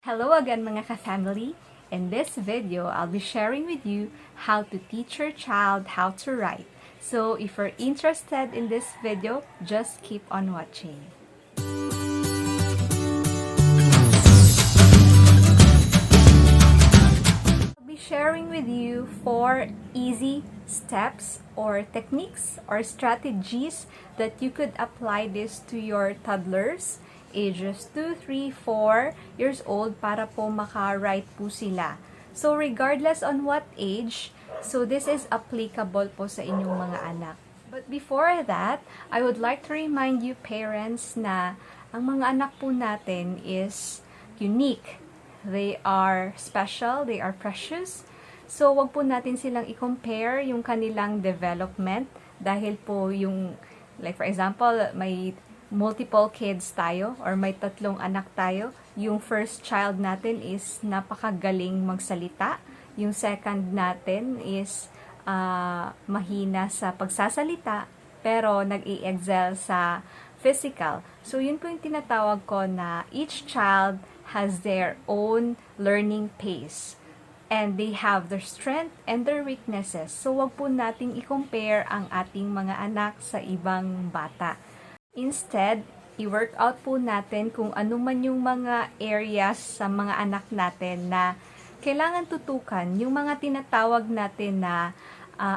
Hello again mga ka-family! In this video, I'll be sharing with you how to teach your child how to write. So if you're interested in this video, just keep on watching. I'll be sharing with you 4 easy steps or techniques or strategies that you could apply this to your toddlers ages 2, 3, 4 years old para po maka-write po sila. So, regardless on what age, so this is applicable po sa inyong mga anak. But before that, I would like to remind you parents na ang mga anak po natin is unique. They are special, they are precious. So, wag po natin silang i-compare yung kanilang development dahil po yung, like for example, may multiple kids tayo or may 3 anak tayo. Yung first child natin is napakagaling magsalita. Yung second natin is mahina sa pagsasalita pero nag-i-excel sa physical. So yun po yung tinatawag ko na each child has their own learning pace. And they have their strength and their weaknesses. So wag po nating i-compare ang ating mga anak sa ibang bata. Instead, i-work out po natin kung ano man yung mga areas sa mga anak natin na kailangan tutukan, yung mga tinatawag natin na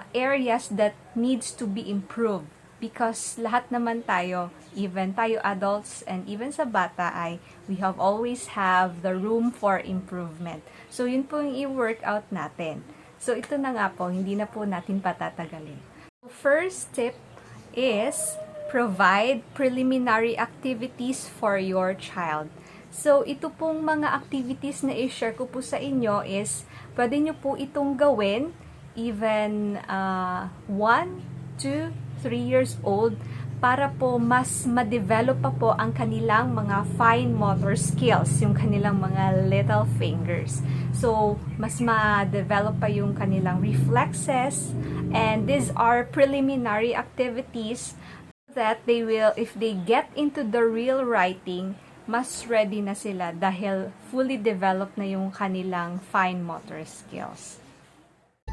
areas that needs to be improved. Because lahat naman tayo, even tayo adults and even sa bata ay we have always have the room for improvement. So, yun po yung i-work out natin. So, ito na nga po, hindi na po natin patatagalin. First tip is provide preliminary activities for your child. So, ito pong mga activities na i-share ko po sa inyo is, pwede nyo po itong gawin even 1, 2, 3 years old para po mas ma-develop pa po ang kanilang mga fine motor skills, yung kanilang mga little fingers. So, mas ma-develop pa yung kanilang reflexes, and these are preliminary activities that they will, if they get into the real writing, mas ready na sila dahil fully developed na yung kanilang fine motor skills.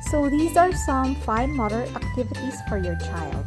So these are some fine motor activities for your child.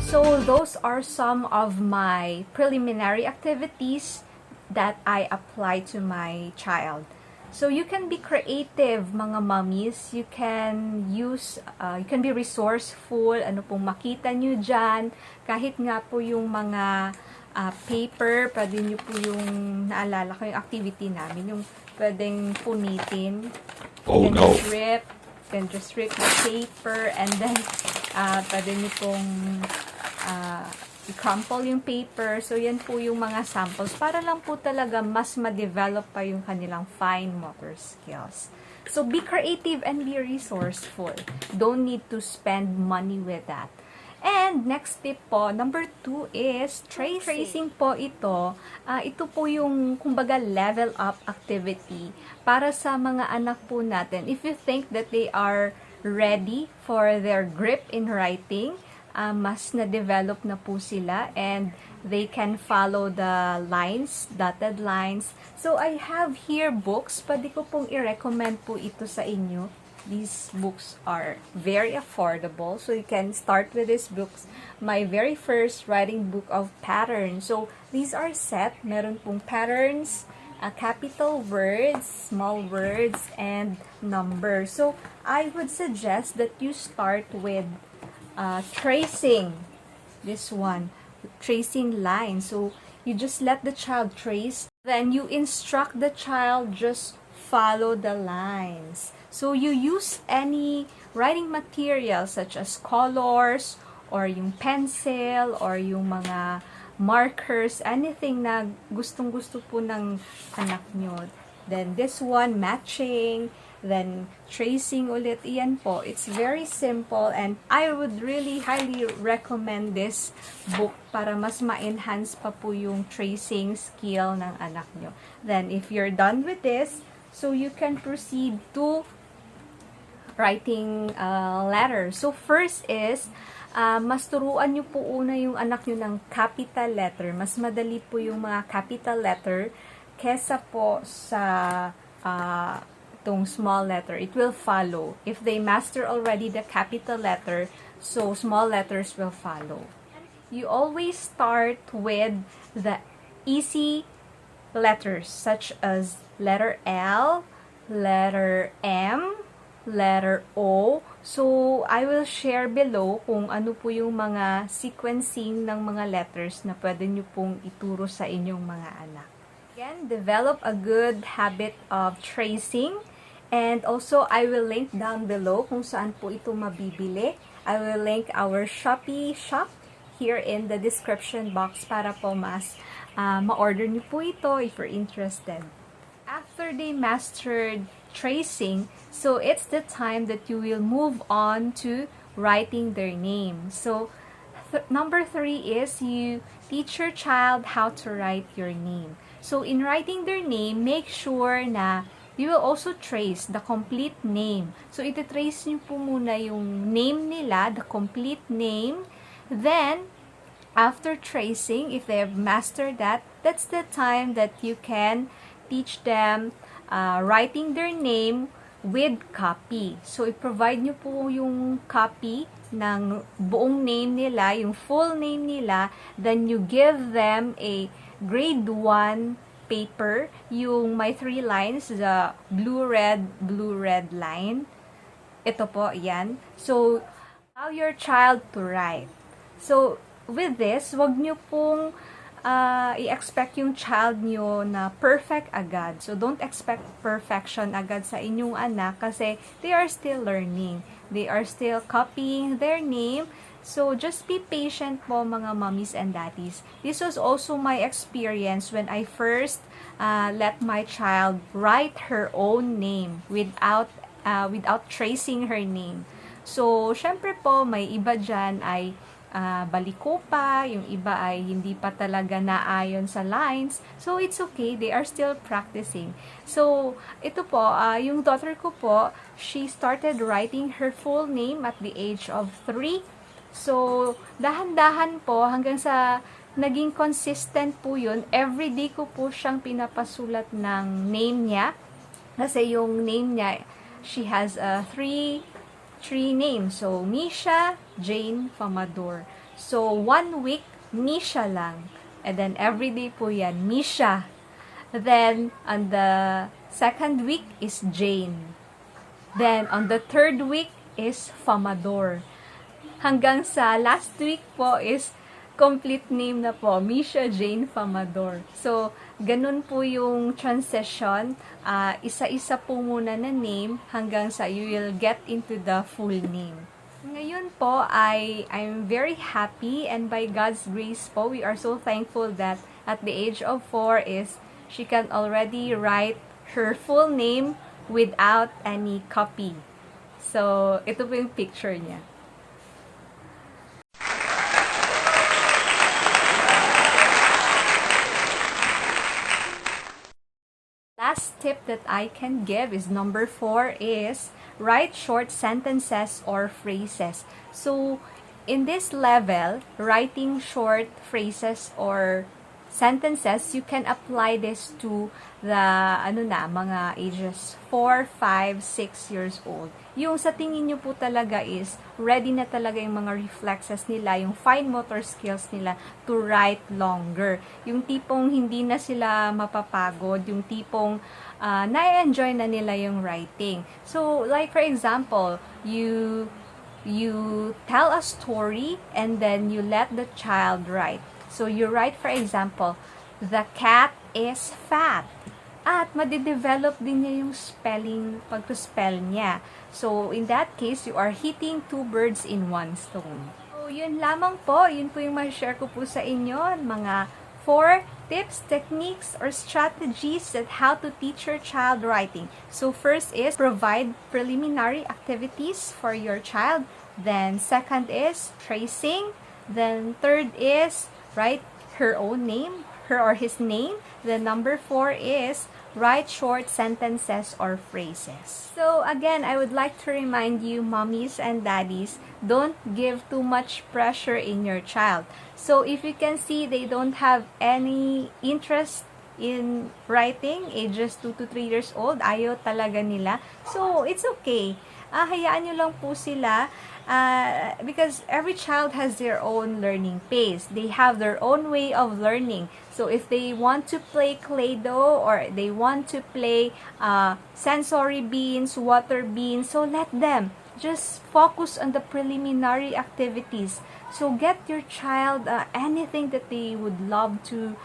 So those are some of my preliminary activities that I apply to my child. So you can be creative, mga mommies. You can use, you can be resourceful. Ano pong makita nyo dyan. Kahit nga po yung mga paper, pwede nyo po yung, naalala ko yung activity namin, yung pwedeng punitin. You can just rip the paper and then pwede nyo pong i-crumple yung paper. So, yan po yung mga samples para lang po talaga mas ma-develop pa yung kanilang fine motor skills. So, be creative and be resourceful. Don't need to spend money with that. And next tip po, number 2 is tracing po ito. Ito po yung, kumbaga, level up activity para sa mga anak po natin. If you think that they are ready for their grip in writing, mas na-develop na po sila and they can follow the lines, dotted lines. So, I have here books. Pwede ko pong i-recommend po ito sa inyo. These books are very affordable. So, you can start with these books. My very first writing book of patterns. So, these are set. Meron pong patterns, capital words, small words, and numbers. So, I would suggest that you start with tracing. This one, tracing lines. So you just let the child trace, then you instruct the child just follow the lines. So you use any writing material such as colors or yung pencil or yung mga markers, anything na gustong-gusto po ng anak nyo. Then this one, matching, then tracing ulit. Iyan po. It's very simple and I would really highly recommend this book para mas ma-enhance pa po yung tracing skill ng anak nyo. Then if you're done with this, so you can proceed to writing letters. So first is, mas turuan nyo po una yung anak nyo ng capital letter. Mas madali po yung mga capital letter kesa po sa itong small letter. It will follow. If they master already the capital letter, so small letters will follow. You always start with the easy letters such as letter L, letter M, letter O. So, I will share below kung ano po yung mga sequencing ng mga letters na pwede nyo pong ituro sa inyong mga anak. Again, develop a good habit of tracing. And also, I will link down below kung saan po ito mabibili. I will link our Shopee shop here in the description box para po mas ma-order nyo po ito if you're interested. After they mastered tracing, so it's the time that you will move on to writing their name. So, number 3 is you teach your child how to write your name. So, in writing their name, make sure na you will also trace the complete name. So, ititrace nyo po muna yung name nila, the complete name. Then, after tracing, if they have mastered that, that's the time that you can teach them writing their name with copy. So, i-provide nyo po yung copy ng buong name nila, yung full name nila. Then, you give them a grade 1 paper, yung may 3 lines, the blue-red line. Ito po, yan. So, allow your child to write. So, with this, wag nyo pong i-expect yung child nyo na perfect agad. So, don't expect perfection agad sa inyong anak kasi they are still learning. They are still copying their name. So, just be patient po mga mommies and daddies. This was also my experience when I first let my child write her own name without tracing her name. So, syempre po, may iba dyan ay baliko pa, yung iba ay hindi pa talaga naayon sa lines. So, it's okay. They are still practicing. So, ito po, yung daughter ko po, she started writing her full name at the age of 3. So, dahan-dahan po hanggang sa naging consistent po yun. Everyday ko po siyang pinapasulat ng name niya. Kasi yung name niya, she has three names. So, Misha, Jane, Famador. So, 1 week, Misha lang. And then, everyday po yan, Misha. Then, on the second week is Jane. Then, on the third week is Famador. Hanggang sa last week po is complete name na po, Misha Jane Famador. So, ganun po yung transition. Isa-isa po muna na name hanggang sa you will get into the full name. Ngayon po, I'm very happy and by God's grace po, we are so thankful that at the age of 4 is she can already write her full name without any copy. So, ito po yung picture niya. Last tip that I can give is number 4 is write short sentences or phrases. So, in this level, writing short phrases or sentences, you can apply this to the mga ages 4, 5, 6 years old. Yung sa tingin nyo po talaga is ready na talaga yung mga reflexes nila, yung fine motor skills nila to write longer. Yung tipong hindi na sila mapapagod, yung tipong na-enjoy na nila yung writing. So, like for example, you you tell a story and then you let the child write. So you write, for example, the cat is fat. At madidevelop din niya yung spelling, pag-spell niya. So, in that case, you are hitting 2 birds in 1 stone. So, yun lamang po. Yun po yung ma-share ko po sa inyo. Mga 4 tips, techniques, or strategies that how to teach your child writing. So, first is provide preliminary activities for your child. Then, second is tracing. Then, third is write her own name, her or his name. Then, number 4 is write short sentences or phrases. So again, I would like to remind you, mommies and daddies, don't give too much pressure in your child. So if you can see they don't have any interest in writing, ages 2 to 3 years old, ayaw talaga nila. So it's okay. Hayaan nyo lang po sila because every child has their own learning pace. They have their own way of learning. So if they want to play Play-Doh or they want to play sensory beans, water beans, so let them. Just focus on the preliminary activities. So get your child anything that they would love to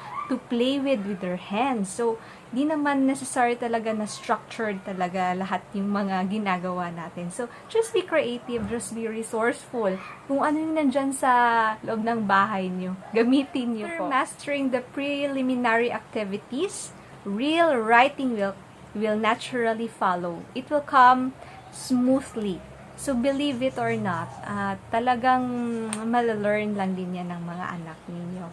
play with their hands. So di naman necessary talaga na structured talaga lahat yung mga ginagawa natin. So just be creative, just be resourceful. Kung ano yung nandyan sa loob ng bahay nyo, gamitin nyo po. Mastering the preliminary activities, real writing will naturally follow. It will come smoothly. So, believe it or not, talagang malalearn lang din yan ng mga anak ninyo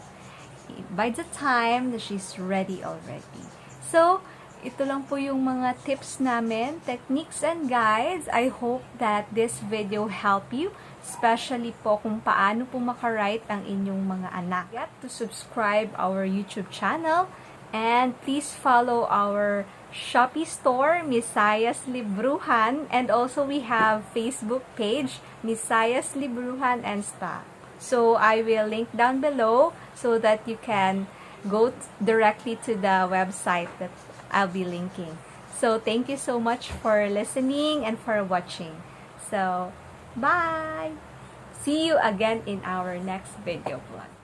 by the time that she's ready already. So, ito lang po yung mga tips namin, techniques and guides. I hope that this video help you, especially po kung paano po makarite ang inyong mga anak. Get to subscribe our YouTube channel and please follow our Shopee store, Missiah's Librohan, and also we have Facebook page, Missiah's Librohan and Spa. So I will link down below so that you can go directly to the website that I'll be linking. So thank you so much for listening and for watching. So bye! See you again in our next video vlog.